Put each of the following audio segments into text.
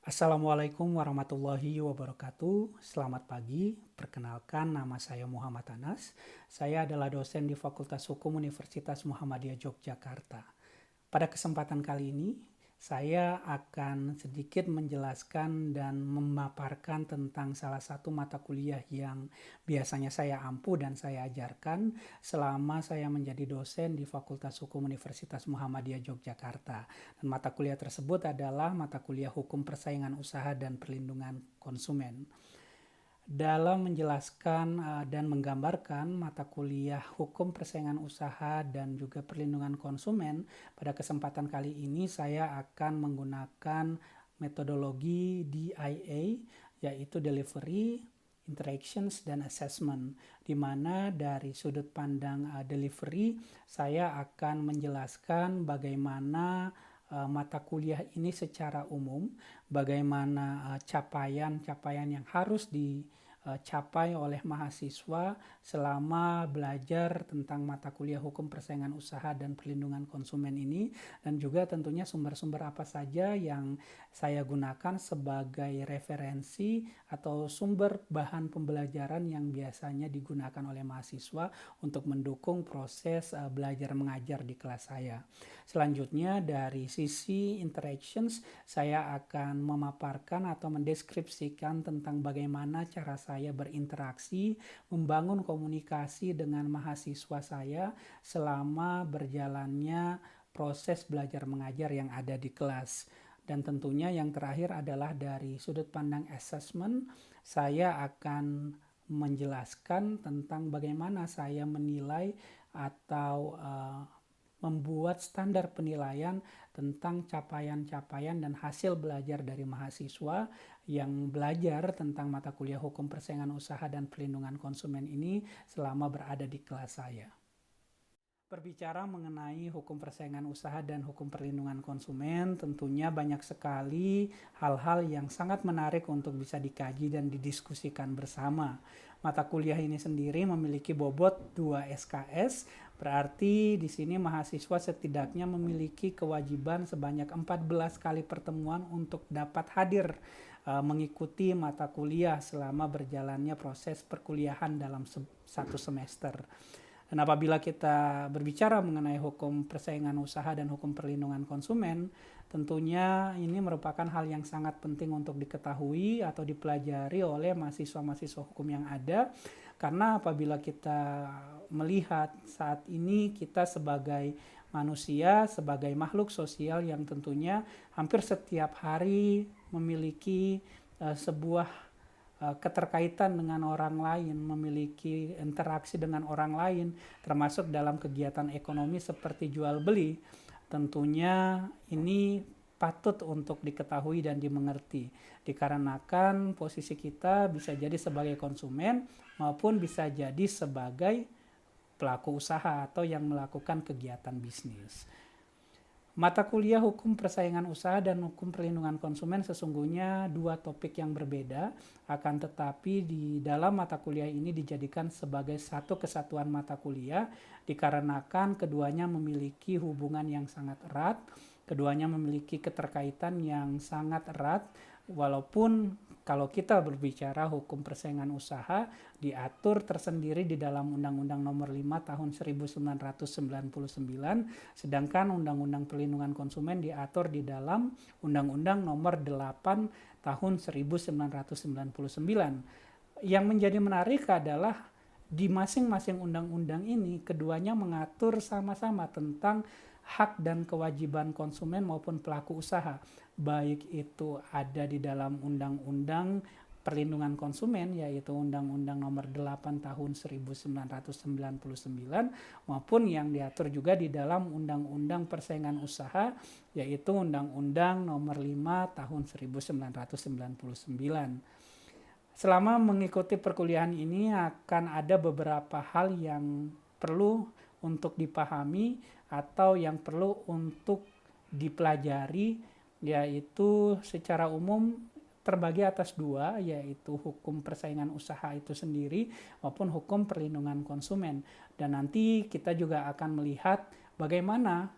Assalamualaikum warahmatullahi wabarakatuh. Selamat pagi. Perkenalkan, nama saya Muhammad Anas. Saya adalah dosen di Fakultas Hukum Universitas Muhammadiyah Yogyakarta. Pada kesempatan kali ini, saya akan sedikit menjelaskan dan memaparkan tentang salah satu mata kuliah yang biasanya saya ampu dan saya ajarkan selama saya menjadi dosen di Fakultas Hukum Universitas Muhammadiyah Yogyakarta. Dan mata kuliah tersebut adalah mata kuliah Hukum Persaingan Usaha dan Perlindungan Konsumen. Dalam menjelaskan dan menggambarkan mata kuliah Hukum Persaingan Usaha dan juga Perlindungan Konsumen, pada kesempatan kali ini saya akan menggunakan metodologi DIA, yaitu Delivery, Interactions, dan Assessment, di mana dari sudut pandang delivery, saya akan menjelaskan bagaimana mata kuliah ini secara umum, bagaimana capaian-capaian yang harus dicapai oleh mahasiswa selama belajar tentang mata kuliah Hukum Persaingan Usaha dan Perlindungan Konsumen ini, dan juga tentunya sumber-sumber apa saja yang saya gunakan sebagai referensi atau sumber bahan pembelajaran yang biasanya digunakan oleh mahasiswa untuk mendukung proses belajar mengajar di kelas saya. Selanjutnya dari sisi interactions, saya akan memaparkan atau mendeskripsikan tentang bagaimana cara saya berinteraksi, membangun komunikasi dengan mahasiswa saya selama berjalannya proses belajar mengajar yang ada di kelas. Dan tentunya yang terakhir adalah dari sudut pandang assessment, saya akan menjelaskan tentang bagaimana saya menilai atau membuat standar penilaian tentang capaian-capaian dan hasil belajar dari mahasiswa yang belajar tentang mata kuliah Hukum Persaingan Usaha dan Perlindungan Konsumen ini selama berada di kelas saya. Berbicara mengenai hukum persaingan usaha dan hukum perlindungan konsumen, tentunya banyak sekali hal-hal yang sangat menarik untuk bisa dikaji dan didiskusikan bersama. Mata kuliah ini sendiri memiliki bobot 2 SKS, berarti di sini mahasiswa setidaknya memiliki kewajiban sebanyak 14 kali pertemuan untuk dapat hadir mengikuti mata kuliah selama berjalannya proses perkuliahan dalam satu semester. Dan apabila kita berbicara mengenai hukum persaingan usaha dan hukum perlindungan konsumen, tentunya ini merupakan hal yang sangat penting untuk diketahui atau dipelajari oleh mahasiswa-mahasiswa hukum yang ada. Karena apabila kita melihat saat ini kita sebagai manusia, sebagai makhluk sosial yang tentunya hampir setiap hari memiliki sebuah keterkaitan dengan orang lain, memiliki interaksi dengan orang lain, termasuk dalam kegiatan ekonomi seperti jual beli. Tentunya ini patut untuk diketahui dan dimengerti, dikarenakan posisi kita bisa jadi sebagai konsumen maupun bisa jadi sebagai pelaku usaha atau yang melakukan kegiatan bisnis. Mata kuliah Hukum Persaingan Usaha dan Hukum Perlindungan Konsumen sesungguhnya dua topik yang berbeda, akan tetapi di dalam mata kuliah ini dijadikan sebagai satu kesatuan mata kuliah dikarenakan keduanya memiliki hubungan yang sangat erat, keduanya memiliki keterkaitan yang sangat erat, walaupun kalau kita berbicara hukum persaingan usaha diatur tersendiri di dalam Undang-Undang Nomor 5 Tahun 1999, sedangkan Undang-Undang Perlindungan Konsumen diatur di dalam Undang-Undang Nomor 8 Tahun 1999. Yang menjadi menarik adalah di masing-masing undang-undang ini keduanya mengatur sama-sama tentang hak dan kewajiban konsumen maupun pelaku usaha, baik itu ada di dalam Undang-Undang Perlindungan Konsumen yaitu Undang-Undang Nomor 8 Tahun 1999 maupun yang diatur juga di dalam Undang-Undang Persaingan Usaha yaitu Undang-Undang Nomor 5 Tahun 1999. Selama mengikuti perkuliahan ini akan ada beberapa hal yang perlu untuk dipahami atau yang perlu untuk dipelajari, yaitu secara umum terbagi atas dua, yaitu hukum persaingan usaha itu sendiri maupun hukum perlindungan konsumen. Dan nanti kita juga akan melihat bagaimana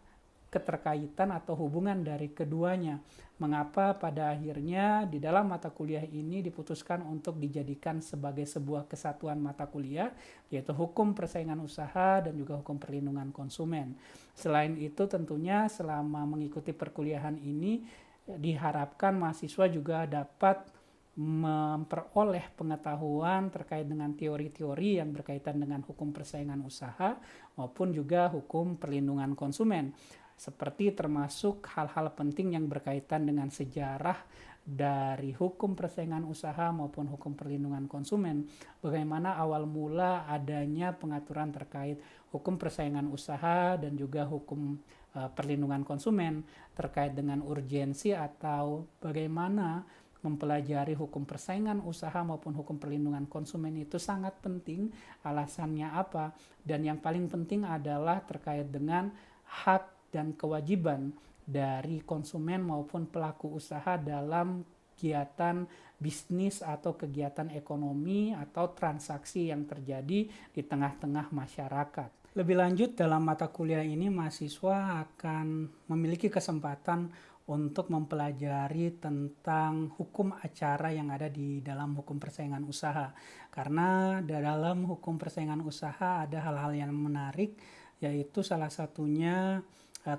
keterkaitan atau hubungan dari keduanya. Mengapa pada akhirnya di dalam mata kuliah ini diputuskan untuk dijadikan sebagai sebuah kesatuan mata kuliah, yaitu hukum persaingan usaha dan juga hukum perlindungan konsumen. Selain itu tentunya selama mengikuti perkuliahan ini diharapkan mahasiswa juga dapat memperoleh pengetahuan terkait dengan teori-teori yang berkaitan dengan hukum persaingan usaha maupun juga hukum perlindungan konsumen, seperti termasuk hal-hal penting yang berkaitan dengan sejarah dari hukum persaingan usaha maupun hukum perlindungan konsumen, bagaimana awal mula adanya pengaturan terkait hukum persaingan usaha dan juga hukum perlindungan konsumen, terkait dengan urgensi atau bagaimana mempelajari hukum persaingan usaha maupun hukum perlindungan konsumen itu sangat penting. Alasannya apa? Dan yang paling penting adalah terkait dengan hak dan kewajiban dari konsumen maupun pelaku usaha dalam kegiatan bisnis atau kegiatan ekonomi atau transaksi yang terjadi di tengah-tengah masyarakat. Lebih lanjut, dalam mata kuliah ini mahasiswa akan memiliki kesempatan untuk mempelajari tentang hukum acara yang ada di dalam hukum persaingan usaha. Karena dalam hukum persaingan usaha ada hal-hal yang menarik, yaitu salah satunya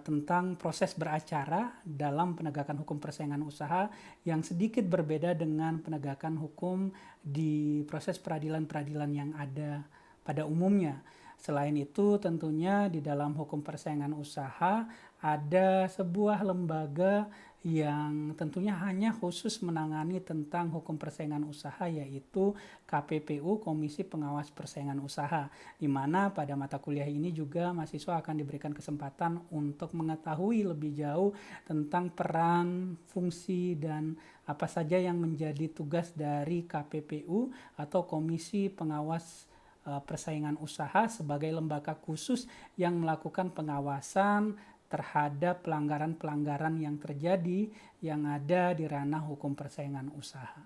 tentang proses beracara dalam penegakan hukum persaingan usaha yang sedikit berbeda dengan penegakan hukum di proses peradilan-peradilan yang ada pada umumnya. Selain itu tentunya di dalam hukum persaingan usaha ada sebuah lembaga yang tentunya hanya khusus menangani tentang hukum persaingan usaha, yaitu KPPU, Komisi Pengawas Persaingan Usaha, di mana pada mata kuliah ini juga mahasiswa akan diberikan kesempatan untuk mengetahui lebih jauh tentang peran, fungsi, dan apa saja yang menjadi tugas dari KPPU atau Komisi Pengawas Persaingan Usaha sebagai lembaga khusus yang melakukan pengawasan terhadap pelanggaran-pelanggaran yang terjadi yang ada di ranah hukum persaingan usaha.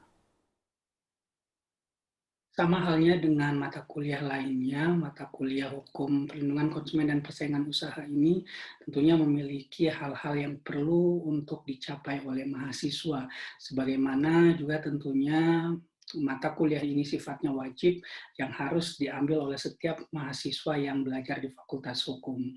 Sama halnya dengan mata kuliah lainnya, mata kuliah hukum perlindungan konsumen dan persaingan usaha ini tentunya memiliki hal-hal yang perlu untuk dicapai oleh mahasiswa. Sebagaimana juga tentunya mata kuliah ini sifatnya wajib yang harus diambil oleh setiap mahasiswa yang belajar di Fakultas Hukum.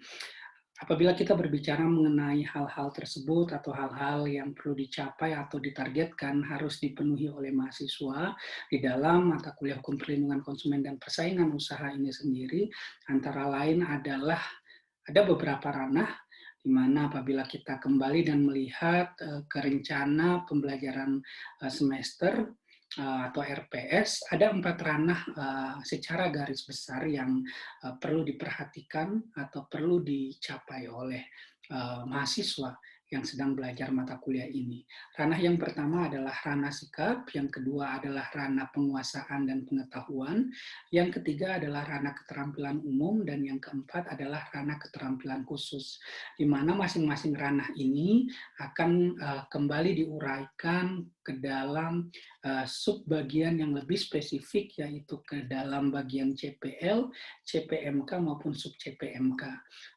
Apabila kita berbicara mengenai hal-hal tersebut atau hal-hal yang perlu dicapai atau ditargetkan harus dipenuhi oleh mahasiswa di dalam mata kuliah hukum perlindungan konsumen dan persaingan usaha ini sendiri, antara lain adalah ada beberapa ranah di mana apabila kita kembali dan melihat ke rencana pembelajaran semester atau RPS, ada 4 ranah secara garis besar yang perlu diperhatikan atau perlu dicapai oleh mahasiswa yang sedang belajar mata kuliah ini. Ranah yang pertama adalah ranah sikap, yang kedua adalah ranah penguasaan dan pengetahuan, yang ketiga adalah ranah keterampilan umum, dan yang keempat adalah ranah keterampilan khusus, di mana masing-masing ranah ini akan kembali diuraikan ke dalam subbagian yang lebih spesifik, yaitu ke dalam bagian CPL, CPMK maupun sub CPMK.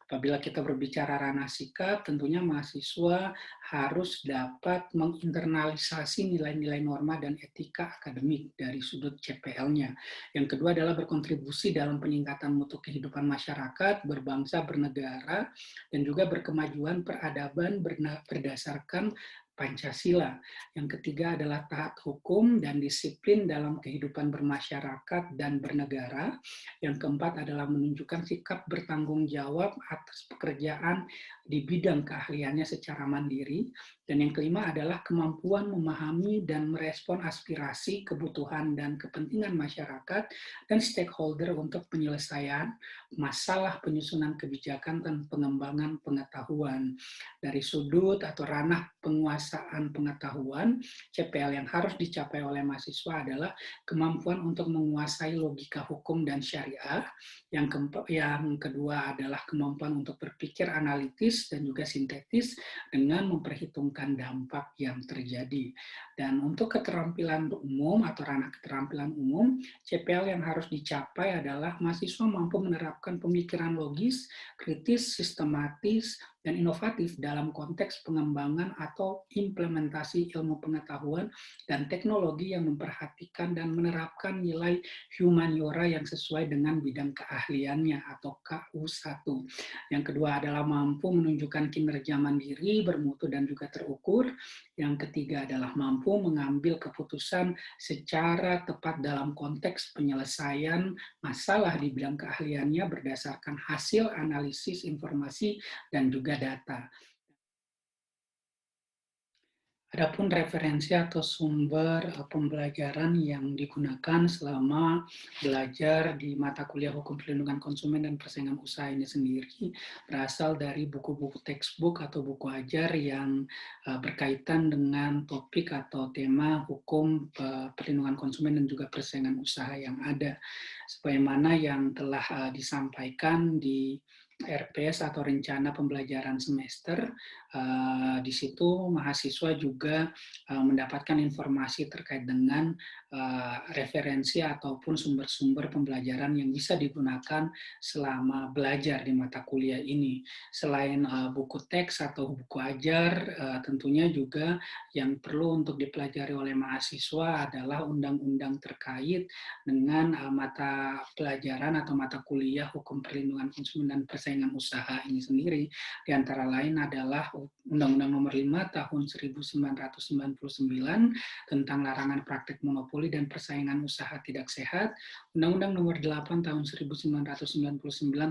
Apabila kita berbicara ranah sikap, tentunya mahasiswa harus dapat menginternalisasi nilai-nilai norma dan etika akademik dari sudut CPL-nya. Yang kedua adalah berkontribusi dalam peningkatan mutu kehidupan masyarakat, berbangsa, bernegara, dan juga berkemajuan peradaban berdasarkan Pancasila. Yang ketiga adalah taat hukum dan disiplin dalam kehidupan bermasyarakat dan bernegara. Yang keempat adalah menunjukkan sikap bertanggung jawab atas pekerjaan di bidang keahliannya secara mandiri. Dan yang kelima adalah kemampuan memahami dan merespon aspirasi, kebutuhan, dan kepentingan masyarakat dan stakeholder untuk penyelesaian masalah penyusunan kebijakan dan pengembangan pengetahuan. Dari sudut atau ranah penguasaan pengetahuan, CPL yang harus dicapai oleh mahasiswa adalah kemampuan untuk menguasai logika hukum dan syariah. Yang kedua adalah kemampuan untuk berpikir analitis dan juga sintetis dengan memperhitungkan dampak yang terjadi. Dan untuk keterampilan umum atau ranah keterampilan umum, CPL yang harus dicapai adalah mahasiswa mampu menerapkan pemikiran logis, kritis, sistematis, dan inovatif dalam konteks pengembangan atau implementasi ilmu pengetahuan dan teknologi yang memperhatikan dan menerapkan nilai humaniora yang sesuai dengan bidang keahliannya atau KU1. Yang kedua adalah mampu menunjukkan kinerja mandiri, bermutu dan juga terukur. Yang ketiga adalah mampu mengambil keputusan secara tepat dalam konteks penyelesaian masalah di bidang keahliannya berdasarkan hasil analisis informasi dan juga data. Adapun referensi atau sumber pembelajaran yang digunakan selama belajar di mata kuliah Hukum Perlindungan Konsumen dan Persaingan Usaha ini sendiri berasal dari buku-buku textbook atau buku ajar yang berkaitan dengan topik atau tema hukum perlindungan konsumen dan juga persaingan usaha yang ada. Sebagaimana yang telah disampaikan di RPS atau rencana pembelajaran semester, di situ mahasiswa juga mendapatkan informasi terkait dengan referensi ataupun sumber-sumber pembelajaran yang bisa digunakan selama belajar di mata kuliah ini. Selain buku teks atau buku ajar, tentunya juga yang perlu untuk dipelajari oleh mahasiswa adalah undang-undang terkait dengan mata pelajaran atau mata kuliah Hukum Perlindungan Konsumen dan Persaingan Usaha ini sendiri. Di antara lain adalah Undang-Undang Nomor 5 Tahun 1999 tentang larangan praktik monopoli dan persaingan usaha tidak sehat, Undang-Undang Nomor 8 Tahun 1999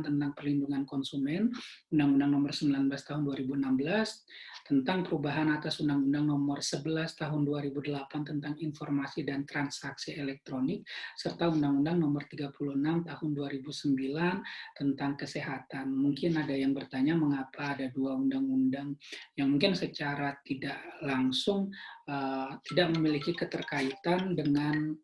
tentang perlindungan konsumen, Undang-Undang Nomor 19 Tahun 2016 tentang perubahan atas Undang-Undang Nomor 11 Tahun 2008 tentang informasi dan transaksi elektronik, serta Undang-Undang Nomor 36 Tahun 2009 tentang kesehatan. Mungkin ada yang bertanya mengapa ada dua undang-undang yang mungkin secara tidak langsung tidak memiliki keterkaitan dengan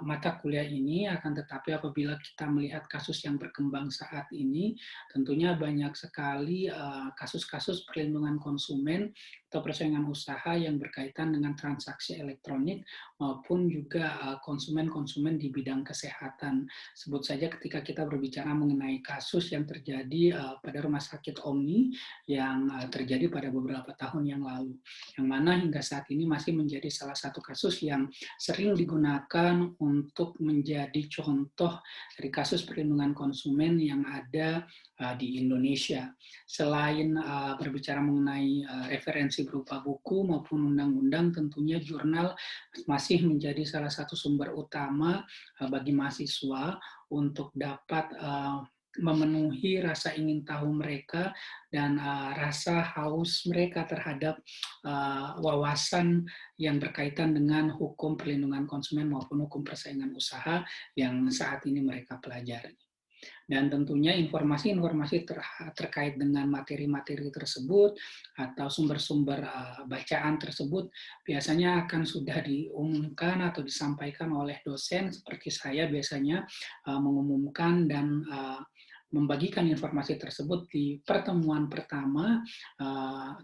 mata kuliah ini, akan tetapi apabila kita melihat kasus yang berkembang saat ini, tentunya banyak sekali kasus-kasus perlindungan konsumen atau persaingan usaha yang berkaitan dengan transaksi elektronik maupun juga konsumen-konsumen di bidang kesehatan. Sebut saja ketika kita berbicara mengenai kasus yang terjadi pada Rumah Sakit Omni yang terjadi pada beberapa tahun yang lalu, yang mana hingga saat ini masih menjadi salah satu kasus yang sering digunakan untuk menjadi contoh dari kasus perlindungan konsumen yang ada di Indonesia. Selain berbicara mengenai referensi berupa buku maupun undang-undang, tentunya jurnal masih menjadi salah satu sumber utama bagi mahasiswa untuk dapat memenuhi rasa ingin tahu mereka dan rasa haus mereka terhadap wawasan yang berkaitan dengan hukum perlindungan konsumen maupun hukum persaingan usaha yang saat ini mereka pelajari. Dan tentunya informasi-informasi terkait dengan materi-materi tersebut atau sumber-sumber bacaan tersebut biasanya akan sudah diumumkan atau disampaikan oleh dosen seperti saya biasanya mengumumkan dan membagikan informasi tersebut di pertemuan pertama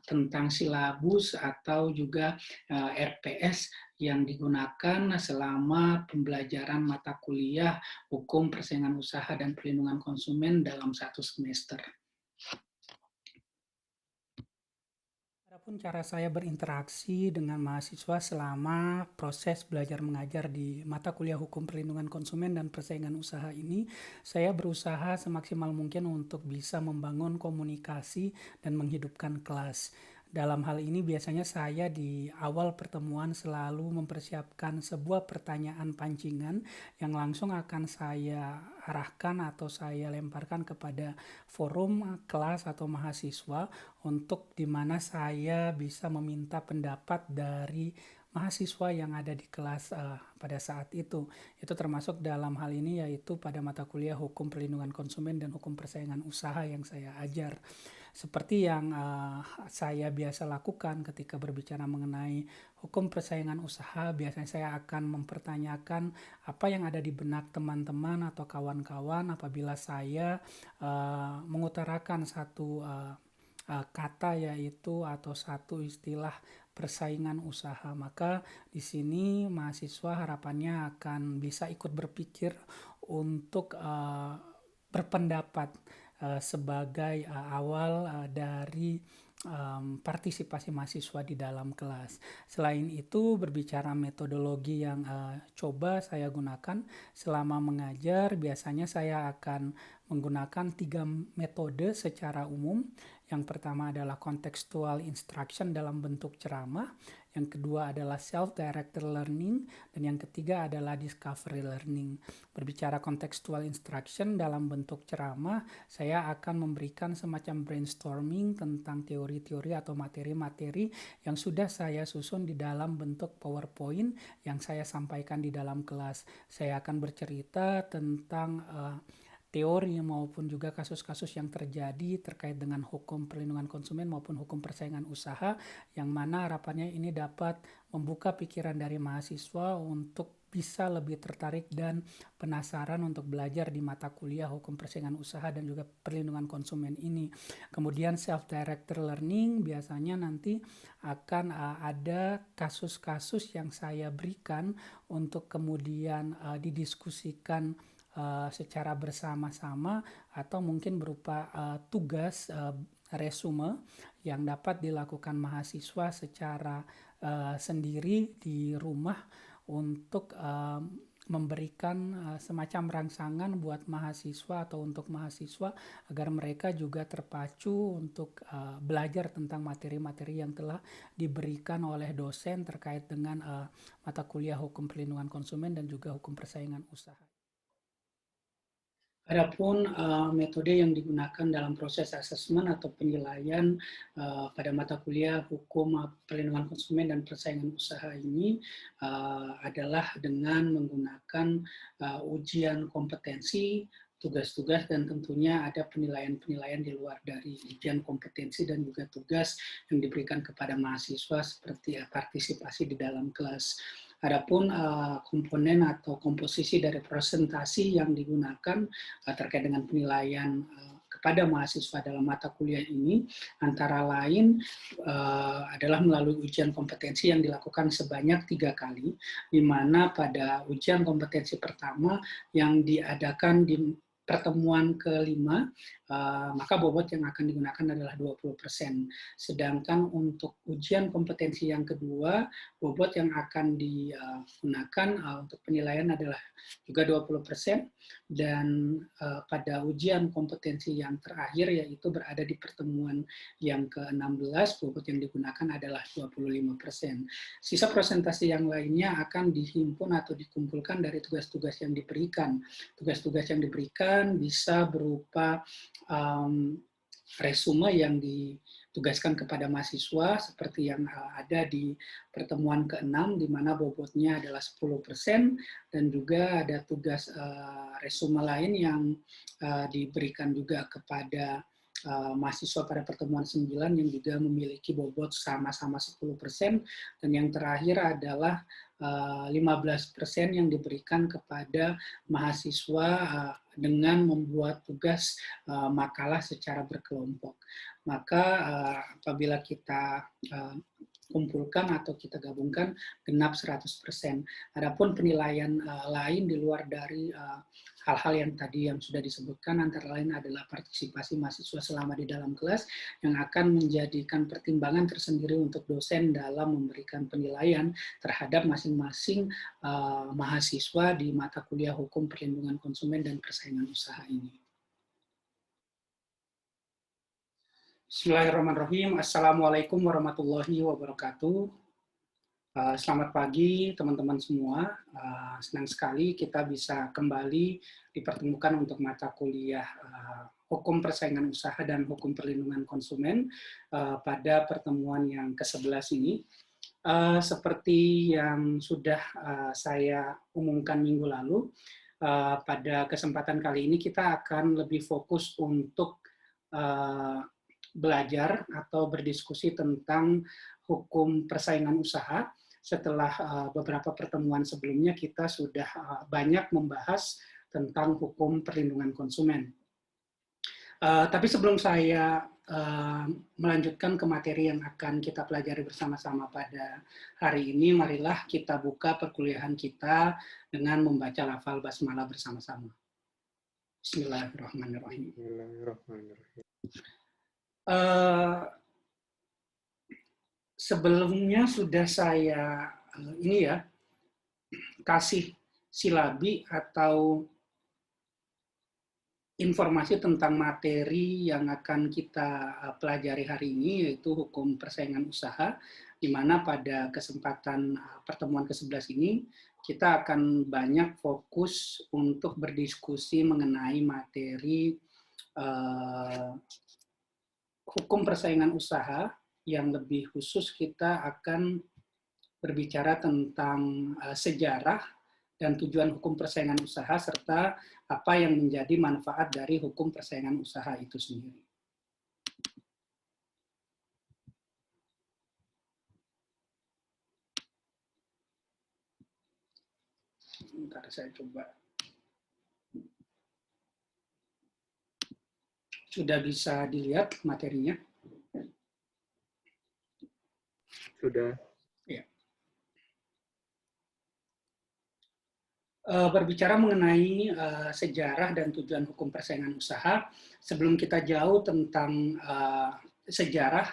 tentang silabus atau juga RPS yang digunakan selama pembelajaran mata kuliah Hukum Persaingan Usaha dan Perlindungan Konsumen dalam satu semester. Adapun cara saya berinteraksi dengan mahasiswa selama proses belajar mengajar di mata kuliah Hukum Perlindungan Konsumen dan Persaingan Usaha ini, saya berusaha semaksimal mungkin untuk bisa membangun komunikasi dan menghidupkan kelas. Dalam hal ini biasanya saya di awal pertemuan selalu mempersiapkan sebuah pertanyaan pancingan yang langsung akan saya arahkan atau saya lemparkan kepada forum kelas atau mahasiswa untuk di mana saya bisa meminta pendapat dari mahasiswa yang ada di kelas pada saat itu. Itu termasuk dalam hal ini yaitu pada mata kuliah Hukum Perlindungan Konsumen dan Hukum Persaingan Usaha yang saya ajar. Seperti yang saya biasa lakukan ketika berbicara mengenai hukum persaingan usaha, biasanya saya akan mempertanyakan apa yang ada di benak teman-teman atau kawan-kawan apabila saya mengutarakan satu kata yaitu atau satu istilah persaingan usaha. Maka di sini mahasiswa harapannya akan bisa ikut berpikir untuk berpendapat sebagai awal dari partisipasi mahasiswa di dalam kelas. Selain itu, berbicara metodologi yang coba saya gunakan selama mengajar, biasanya saya akan menggunakan 3 metode secara umum. Yang pertama adalah contextual instruction dalam bentuk ceramah, yang kedua adalah self-directed learning, dan yang ketiga adalah discovery learning. Berbicara contextual instruction dalam bentuk ceramah, saya akan memberikan semacam brainstorming tentang teori-teori atau materi-materi yang sudah saya susun di dalam bentuk PowerPoint yang saya sampaikan di dalam kelas. Saya akan bercerita tentang teori maupun juga kasus-kasus yang terjadi terkait dengan hukum perlindungan konsumen maupun hukum persaingan usaha, yang mana harapannya ini dapat membuka pikiran dari mahasiswa untuk bisa lebih tertarik dan penasaran untuk belajar di mata kuliah hukum persaingan usaha dan juga perlindungan konsumen ini. Kemudian self-directed learning, biasanya nanti akan ada kasus-kasus yang saya berikan untuk kemudian didiskusikan secara bersama-sama atau mungkin berupa tugas resume yang dapat dilakukan mahasiswa secara sendiri di rumah untuk memberikan semacam rangsangan buat mahasiswa atau untuk mahasiswa agar mereka juga terpacu untuk belajar tentang materi-materi yang telah diberikan oleh dosen terkait dengan mata kuliah hukum perlindungan konsumen dan juga hukum persaingan usaha. Adapun metode yang digunakan dalam proses asesmen atau penilaian pada mata kuliah hukum perlindungan konsumen dan persaingan usaha ini adalah dengan menggunakan ujian kompetensi, tugas-tugas, dan tentunya ada penilaian-penilaian di luar dari ujian kompetensi dan juga tugas yang diberikan kepada mahasiswa seperti partisipasi di dalam kelas. Adapun komponen atau komposisi dari presentasi yang digunakan terkait dengan penilaian kepada mahasiswa dalam mata kuliah ini antara lain adalah melalui ujian kompetensi yang dilakukan sebanyak 3 kali, di mana pada ujian kompetensi pertama yang diadakan di pertemuan kelima, maka bobot yang akan digunakan adalah 20%. Sedangkan untuk ujian kompetensi yang kedua, bobot yang akan digunakan untuk penilaian adalah juga 20%, dan pada ujian kompetensi yang terakhir yaitu berada di pertemuan yang ke-16, bobot yang digunakan adalah 25%. Sisa presentasi yang lainnya akan dihimpun atau dikumpulkan dari tugas-tugas yang diberikan. Tugas-tugas yang diberikan bisa berupa resume yang ditugaskan kepada mahasiswa seperti yang ada di pertemuan ke-6 di mana bobotnya adalah 10%, dan juga ada tugas resume lain yang diberikan juga kepada mahasiswa pada pertemuan 9 yang juga memiliki bobot sama-sama 10%, dan yang terakhir adalah 15% yang diberikan kepada mahasiswa dengan membuat tugas makalah secara berkelompok. Maka apabila kita kumpulkan atau kita gabungkan genap 100%. Adapun penilaian lain di luar dari hal-hal yang tadi yang sudah disebutkan antara lain adalah partisipasi mahasiswa selama di dalam kelas yang akan menjadikan pertimbangan tersendiri untuk dosen dalam memberikan penilaian terhadap masing-masing mahasiswa di mata kuliah hukum perlindungan konsumen dan persaingan usaha ini. Bismillahirrahmanirrahim. Assalamualaikum warahmatullahi wabarakatuh. Selamat pagi teman-teman semua. Senang sekali kita bisa kembali dipertemukan untuk mata kuliah hukum persaingan usaha dan hukum perlindungan konsumen pada pertemuan yang ke-11 ini. Seperti yang sudah saya umumkan minggu lalu, pada kesempatan kali ini kita akan lebih fokus untuk belajar atau berdiskusi tentang hukum persaingan usaha. Setelah beberapa pertemuan sebelumnya kita sudah banyak membahas tentang hukum perlindungan konsumen. Tapi sebelum saya melanjutkan ke materi yang akan kita pelajari bersama-sama pada hari ini, marilah kita buka perkuliahan kita dengan membaca lafal basmalah bersama-sama. Bismillahirrahmanirrahim. Bismillahirrahmanirrahim. Sebelumnya sudah saya kasih silabi atau informasi tentang materi yang akan kita pelajari hari ini, yaitu hukum persaingan usaha, di mana pada kesempatan pertemuan ke-11 ini kita akan banyak fokus untuk berdiskusi mengenai materi hukum persaingan usaha, yang lebih khusus kita akan berbicara tentang sejarah dan tujuan hukum persaingan usaha, serta apa yang menjadi manfaat dari hukum persaingan usaha itu sendiri. Bentar, saya coba. Sudah bisa dilihat materinya? Sudah. Ya. Berbicara mengenai sejarah dan tujuan hukum persaingan usaha, sebelum kita jauh tentang sejarah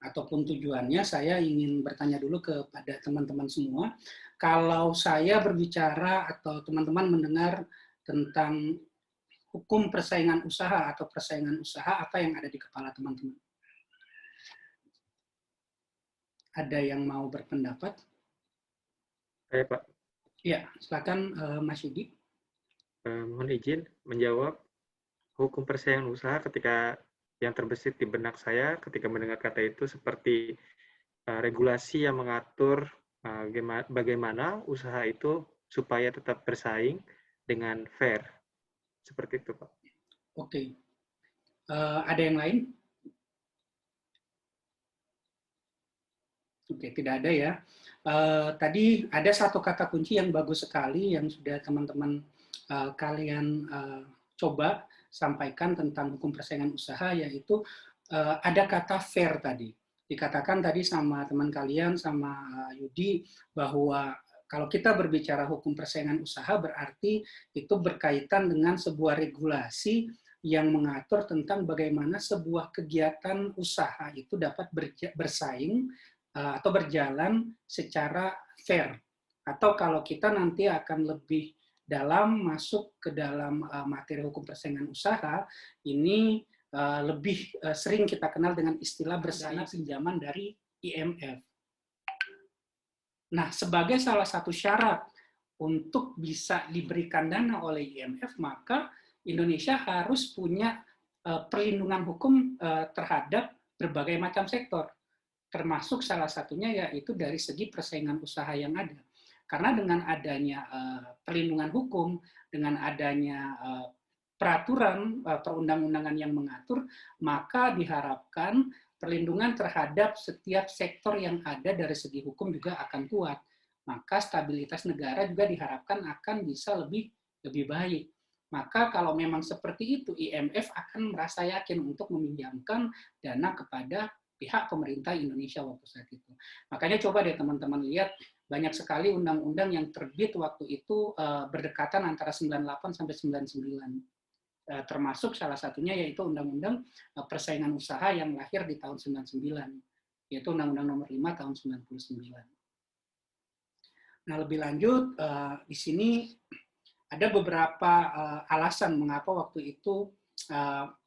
ataupun tujuannya, saya ingin bertanya dulu kepada teman-teman semua. Kalau saya berbicara atau teman-teman mendengar tentang hukum persaingan usaha atau persaingan usaha, apa yang ada di kepala teman-teman? Ada yang mau berpendapat? Saya Pak, Ya, silakan Mas Yudi. mohon izin menjawab. Hukum persaingan usaha ketika yang terbesit di benak saya ketika mendengar kata itu seperti regulasi yang mengatur bagaimana usaha itu supaya tetap bersaing dengan fair. Seperti itu, Pak. Oke. Ada yang lain? Oke, tidak ada ya. Tadi ada satu kata kunci yang bagus sekali yang sudah teman-teman kalian coba sampaikan tentang hukum persaingan usaha, yaitu ada kata fair tadi. Dikatakan tadi sama teman kalian, sama Yudi, bahwa kalau kita berbicara hukum persaingan usaha berarti itu berkaitan dengan sebuah regulasi yang mengatur tentang bagaimana sebuah kegiatan usaha itu dapat bersaing atau berjalan secara fair. Atau kalau kita nanti akan lebih dalam masuk ke dalam materi hukum persaingan usaha, ini lebih sering kita kenal dengan istilah dana pinjaman dari IMF. Nah, sebagai salah satu syarat untuk bisa diberikan dana oleh IMF, maka Indonesia harus punya perlindungan hukum terhadap berbagai macam sektor, termasuk salah satunya yaitu dari segi persaingan usaha yang ada. Karena dengan adanya perlindungan hukum, dengan adanya peraturan perundang-undangan yang mengatur, maka diharapkan perlindungan terhadap setiap sektor yang ada dari segi hukum juga akan kuat. Maka stabilitas negara juga diharapkan akan bisa lebih baik. Maka kalau memang seperti itu, IMF akan merasa yakin untuk meminjamkan dana kepada pihak pemerintah Indonesia waktu saat itu. Makanya coba deh teman-teman lihat, banyak sekali undang-undang yang terbit waktu itu berdekatan antara 98 sampai 99. Termasuk salah satunya yaitu Undang-Undang Persaingan Usaha yang lahir di tahun 99, yaitu Undang-Undang Nomor 5 tahun 99. Nah, lebih lanjut, di sini ada beberapa alasan mengapa waktu itu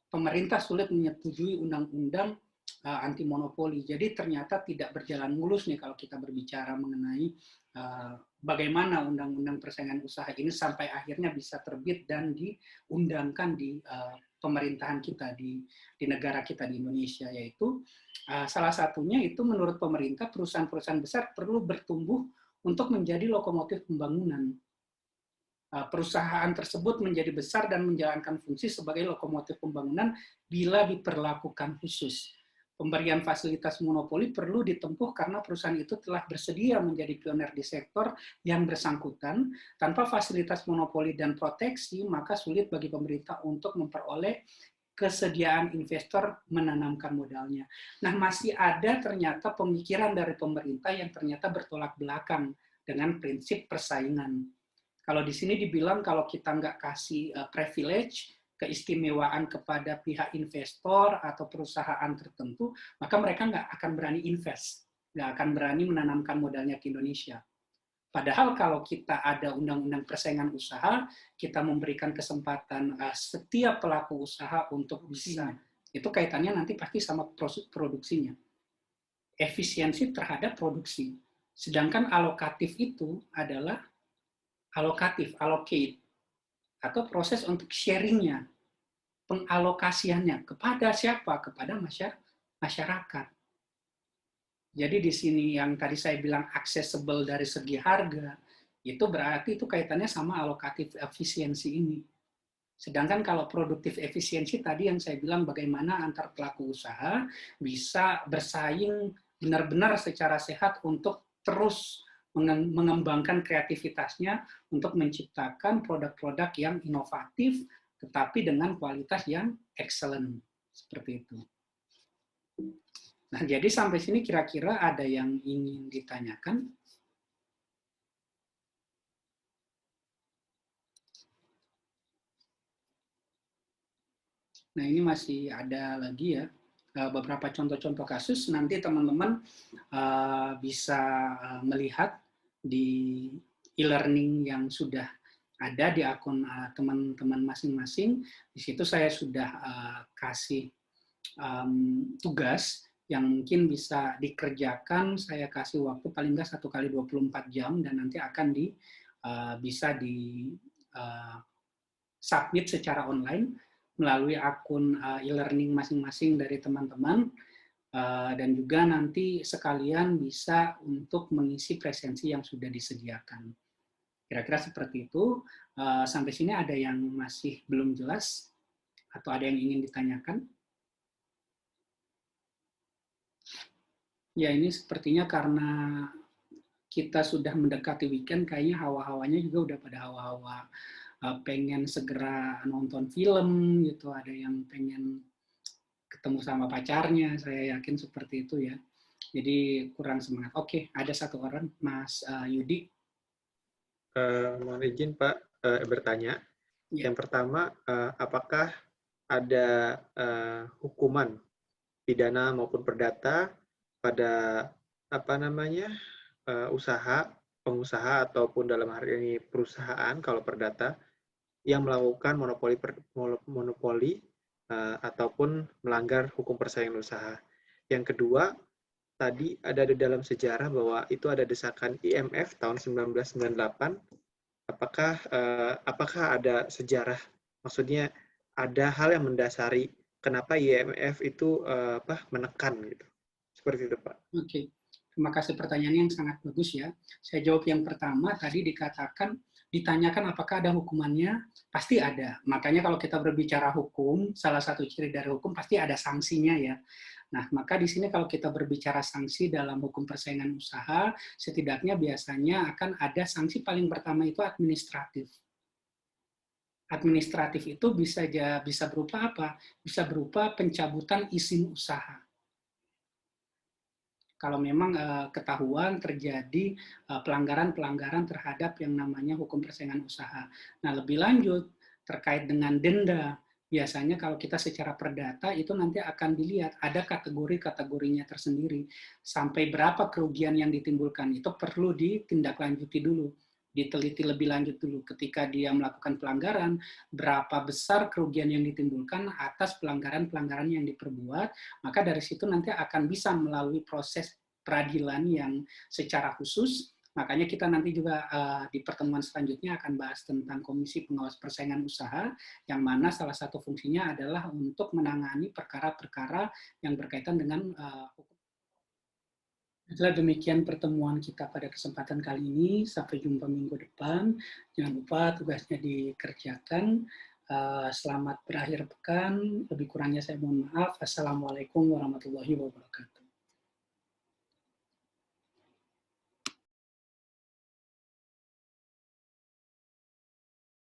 pemerintah sulit menyetujui undang-undang anti monopoli. Jadi ternyata tidak berjalan mulus nih kalau kita berbicara mengenai bagaimana undang-undang persaingan usaha ini sampai akhirnya bisa terbit dan diundangkan di pemerintahan kita di negara kita di Indonesia, yaitu salah satunya itu menurut pemerintah perusahaan-perusahaan besar perlu bertumbuh untuk menjadi lokomotif pembangunan. Perusahaan tersebut menjadi besar dan menjalankan fungsi sebagai lokomotif pembangunan bila diperlakukan khusus. Pemberian fasilitas monopoli perlu ditempuh karena perusahaan itu telah bersedia menjadi pioner di sektor yang bersangkutan. Tanpa fasilitas monopoli dan proteksi, maka sulit bagi pemerintah untuk memperoleh kesediaan investor menanamkan modalnya. Nah, masih ada ternyata pemikiran dari pemerintah yang ternyata bertolak belakang dengan prinsip persaingan. Kalau di sini dibilang kalau kita nggak kasih privilege, keistimewaan kepada pihak investor atau perusahaan tertentu, maka mereka nggak akan berani invest, nggak akan berani menanamkan modalnya ke Indonesia. Padahal kalau kita ada undang-undang persaingan usaha, kita memberikan kesempatan setiap pelaku usaha untuk bisa, itu kaitannya nanti pasti sama produksinya. Efisiensi terhadap produksi. Sedangkan alokatif itu adalah allocate, atau proses untuk sharingnya, pengalokasiannya kepada siapa? Kepada masyarakat. Jadi di sini yang tadi saya bilang accessible dari segi harga, itu berarti itu kaitannya sama alokatif efisiensi ini. Sedangkan kalau produktif efisiensi tadi yang saya bilang bagaimana antar pelaku usaha bisa bersaing benar-benar secara sehat untuk terus mengembangkan kreativitasnya untuk menciptakan produk-produk yang inovatif tetapi dengan kualitas yang excellent. Seperti itu. Nah, jadi sampai sini kira-kira ada yang ingin ditanyakan? Nah, ini masih ada lagi ya, beberapa contoh-contoh kasus. Nanti teman-teman bisa melihat di e-learning yang sudah ada di akun teman-teman masing-masing. Di situ saya sudah kasih tugas yang mungkin bisa dikerjakan. Saya kasih waktu paling nggak 1 kali 24 jam dan nanti akan bisa di submit secara online melalui akun e-learning masing-masing dari teman-teman, dan juga nanti sekalian bisa untuk mengisi presensi yang sudah disediakan. Kira-kira seperti itu. Sampai sini ada yang masih belum jelas atau ada yang ingin ditanyakan? Ya, ini sepertinya karena kita sudah mendekati weekend, kayaknya hawa-hawanya juga udah pada hawa-hawa pengen segera nonton film gitu, ada yang pengen ketemu sama pacarnya, saya yakin seperti itu ya. Jadi kurang semangat. Oke, ada satu orang, Mas Yudi. Mohon izin Pak bertanya. Ya. Yang pertama, apakah ada hukuman pidana maupun perdata pada usaha, pengusaha ataupun dalam hal ini perusahaan kalau perdata yang melakukan monopoli ataupun melanggar hukum persaingan usaha. Yang kedua, tadi ada di dalam sejarah bahwa itu ada desakan IMF tahun 1998. Apakah ada sejarah? Maksudnya ada hal yang mendasari kenapa IMF itu menekan gitu. Seperti itu, Pak. Oke. Terima kasih pertanyaan yang sangat bagus ya. Saya jawab yang pertama, tadi ditanyakan apakah ada hukumannya, pasti ada. Makanya kalau kita berbicara hukum, salah satu ciri dari hukum pasti ada sanksinya ya. Nah, maka di sini kalau kita berbicara sanksi dalam hukum persaingan usaha, setidaknya biasanya akan ada sanksi paling pertama itu administratif. Administratif itu bisa berupa apa? Bisa berupa pencabutan izin usaha. Kalau memang ketahuan terjadi pelanggaran-pelanggaran terhadap yang namanya hukum persaingan usaha. Nah, lebih lanjut terkait dengan denda, biasanya kalau kita secara perdata itu nanti akan dilihat ada kategori-kategorinya tersendiri. Sampai berapa kerugian yang ditimbulkan, itu perlu ditindaklanjuti dulu, diteliti lebih lanjut dulu. Ketika dia melakukan pelanggaran, berapa besar kerugian yang ditimbulkan atas pelanggaran-pelanggaran yang diperbuat, maka dari situ nanti akan bisa melalui proses peradilan yang secara khusus. Makanya kita nanti juga di pertemuan selanjutnya akan bahas tentang Komisi Pengawas Persaingan Usaha, yang mana salah satu fungsinya adalah untuk menangani perkara-perkara yang berkaitan dengan hukum. Itulah demikian pertemuan kita pada kesempatan kali ini. Sampai jumpa minggu depan. Jangan lupa tugasnya dikerjakan. Selamat berakhir pekan. Lebih kurangnya saya mohon maaf. Assalamualaikum warahmatullahi wabarakatuh.